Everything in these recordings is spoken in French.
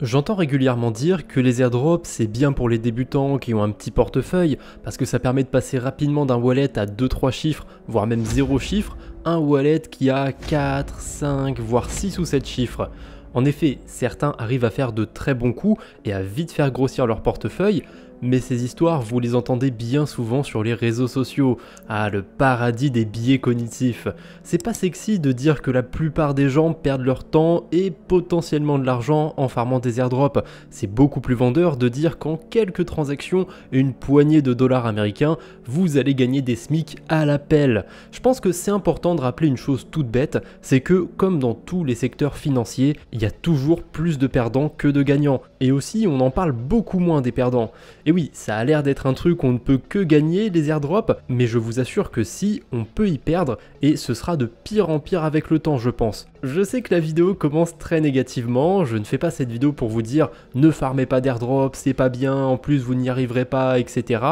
J'entends régulièrement dire que les airdrops c'est bien pour les débutants qui ont un petit portefeuille parce que ça permet de passer rapidement d'un wallet à 2-3 chiffres, voire même 0 chiffres, à un wallet qui a 4, 5, voire 6 ou 7 chiffres. En effet, certains arrivent à faire de très bons coups et à vite faire grossir leur portefeuille, mais ces histoires, vous les entendez bien souvent sur les réseaux sociaux. Ah, le paradis des biais cognitifs. C'est pas sexy de dire que la plupart des gens perdent leur temps et potentiellement de l'argent en farmant des airdrops. C'est beaucoup plus vendeur de dire qu'en quelques transactions et une poignée de dollars américains, vous allez gagner des SMIC à l'appel. Je pense que c'est important de rappeler une chose toute bête, c'est que comme dans tous les secteurs financiers, il y a toujours plus de perdants que de gagnants. Et aussi, on en parle beaucoup moins des perdants. Et oui, ça a l'air d'être un truc où on ne peut que gagner les airdrops, mais je vous assure que si, on peut y perdre, et ce sera de pire en pire avec le temps, je pense. Je sais que la vidéo commence très négativement, je ne fais pas cette vidéo pour vous dire ne farmez pas d'airdrop, c'est pas bien, en plus vous n'y arriverez pas, etc.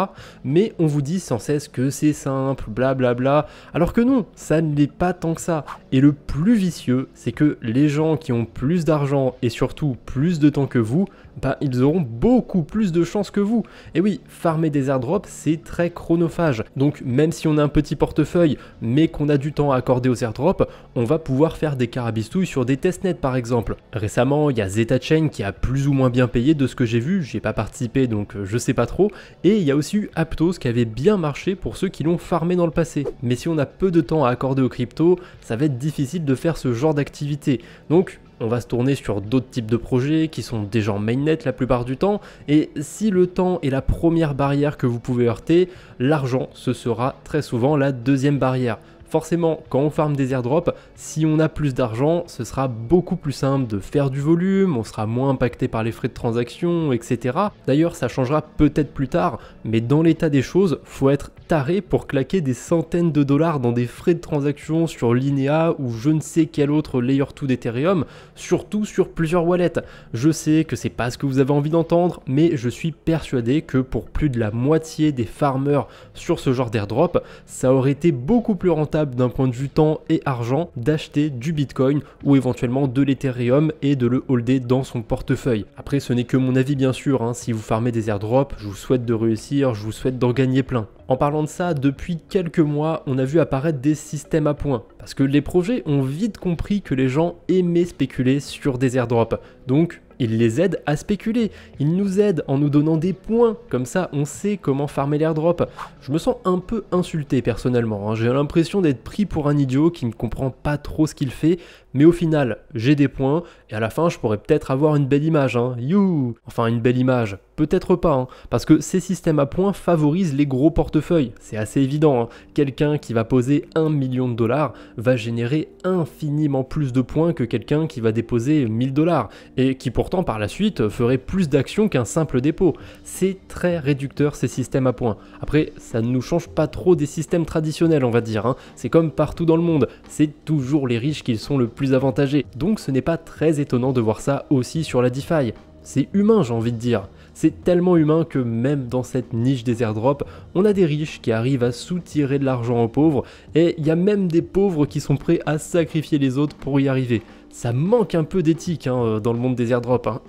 Mais on vous dit sans cesse que c'est simple, blablabla, alors que non, ça ne l'est pas tant que ça. Et le plus vicieux, c'est que les gens qui ont plus d'argent et surtout plus de temps que vous, bah ils auront beaucoup plus de chances que vous. Et oui, farmer des airdrops, c'est très chronophage. Donc même si on a un petit portefeuille, mais qu'on a du temps à accorder aux airdrops, on va pouvoir faire des carabistouilles sur des testnets par exemple. Récemment, il y a ZetaChain qui a plus ou moins bien payé de ce que j'ai vu, j'ai pas participé donc je sais pas trop. Et il y a aussi eu Aptos qui avait bien marché pour ceux qui l'ont farmé dans le passé. Mais si on a peu de temps à accorder aux cryptos, ça va être difficile de faire ce genre d'activité. Donc on va se tourner sur d'autres types de projets qui sont déjà en mainnet la plupart du temps, et si le temps est la première barrière que vous pouvez heurter, l'argent ce sera très souvent la deuxième barrière. Forcément, quand on farme des airdrops, si on a plus d'argent, ce sera beaucoup plus simple de faire du volume, on sera moins impacté par les frais de transaction, etc. D'ailleurs, ça changera peut-être plus tard, mais dans l'état des choses, faut être taré pour claquer des centaines de dollars dans des frais de transaction sur Linea ou je ne sais quel autre layer 2 d'Ethereum, surtout sur plusieurs wallets. Je sais que c'est pas ce que vous avez envie d'entendre, mais je suis persuadé que pour plus de la moitié des farmers sur ce genre d'airdrop, ça aurait été beaucoup plus rentable d'un point de vue temps et argent d'acheter du Bitcoin ou éventuellement de l'Ethereum et de le holder dans son portefeuille. Après, ce n'est que mon avis bien sûr, hein. Si vous farmez des airdrops, je vous souhaite de réussir, je vous souhaite d'en gagner plein. En parlant de ça, depuis quelques mois, on a vu apparaître des systèmes à points, parce que les projets ont vite compris que les gens aimaient spéculer sur des airdrops. Donc, ils les aident à spéculer, ils nous aident en nous donnant des points, comme ça on sait comment farmer l'airdrop. Je me sens un peu insulté personnellement, hein. J'ai l'impression d'être pris pour un idiot qui ne comprend pas trop ce qu'il fait, mais au final j'ai des points et à la fin je pourrais peut-être avoir une belle image, hein. You. Enfin une belle image, peut-être pas, hein, parce que ces systèmes à points favorisent les gros portefeuilles, c'est assez évident, hein. Quelqu'un qui va poser 1 million de dollars va générer infiniment plus de points que quelqu'un qui va déposer 1000 dollars et qui pourtant par la suite ferait plus d'actions qu'un simple dépôt. C'est très réducteur ces systèmes à points. Après, ça ne nous change pas trop des systèmes traditionnels on va dire, hein. C'est comme partout dans le monde, c'est toujours les riches qui sont le plus avantagés. Donc ce n'est pas très étonnant de voir ça aussi sur la DeFi. C'est humain j'ai envie de dire. C'est tellement humain que même dans cette niche des airdrops, on a des riches qui arrivent à soutirer de l'argent aux pauvres et il y a même des pauvres qui sont prêts à sacrifier les autres pour y arriver. Ça manque un peu d'éthique hein, dans le monde des airdrops. Hein.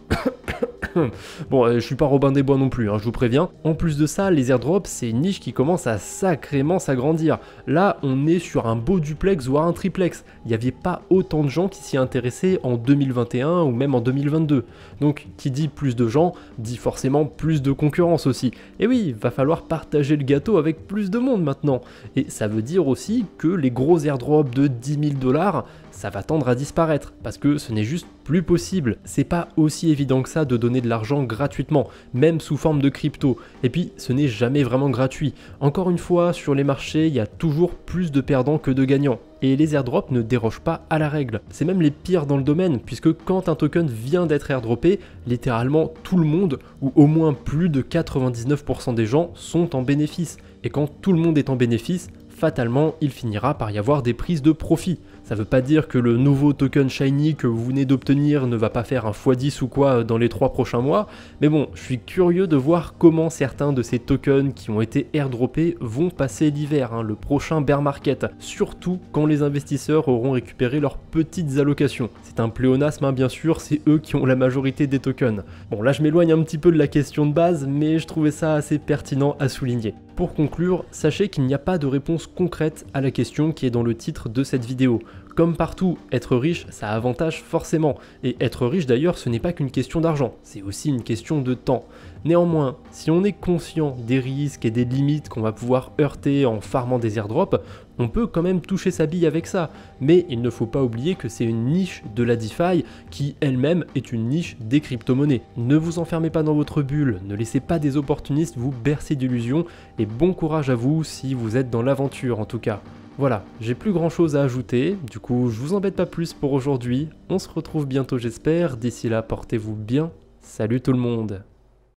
Bon, je suis pas Robin des Bois non plus, hein, je vous préviens. En plus de ça, les airdrops, c'est une niche qui commence à sacrément s'agrandir. Là, on est sur un beau duplex, voire un triplex. Il n'y avait pas autant de gens qui s'y intéressaient en 2021 ou même en 2022. Donc, qui dit plus de gens, dit forcément plus de concurrence aussi. Et oui, il va falloir partager le gâteau avec plus de monde maintenant. Et ça veut dire aussi que les gros airdrops de 10 000 dollars, ça va tendre à disparaître, parce que ce n'est juste plus possible. C'est pas aussi évident que ça de donner de l'argent gratuitement, même sous forme de crypto. Et puis, ce n'est jamais vraiment gratuit. Encore une fois, sur les marchés, il y a toujours plus de perdants que de gagnants. Et les airdrops ne dérogent pas à la règle. C'est même les pires dans le domaine, puisque quand un token vient d'être airdroppé, littéralement tout le monde, ou au moins plus de 99% des gens, sont en bénéfice. Et quand tout le monde est en bénéfice, fatalement, il finira par y avoir des prises de profit. Ça veut pas dire que le nouveau token shiny que vous venez d'obtenir ne va pas faire un x10 ou quoi dans les 3 prochains mois, mais bon, je suis curieux de voir comment certains de ces tokens qui ont été airdroppés vont passer l'hiver, hein, le prochain bear market, surtout quand les investisseurs auront récupéré leurs petites allocations. C'est un pléonasme, hein, bien sûr, c'est eux qui ont la majorité des tokens. Bon, là je m'éloigne un petit peu de la question de base, mais je trouvais ça assez pertinent à souligner. Pour conclure, sachez qu'il n'y a pas de réponse concrète à la question qui est dans le titre de cette vidéo. Comme partout, être riche, ça avantage forcément. Et être riche d'ailleurs, ce n'est pas qu'une question d'argent, c'est aussi une question de temps. Néanmoins, si on est conscient des risques et des limites qu'on va pouvoir heurter en farmant des airdrops, on peut quand même toucher sa bille avec ça. Mais il ne faut pas oublier que c'est une niche de la DeFi qui elle-même est une niche des crypto-monnaies. Ne vous enfermez pas dans votre bulle, ne laissez pas des opportunistes vous bercer d'illusions et bon courage à vous si vous êtes dans l'aventure en tout cas. Voilà, j'ai plus grand chose à ajouter, du coup je vous embête pas plus pour aujourd'hui, on se retrouve bientôt j'espère, d'ici là portez-vous bien, salut tout le monde.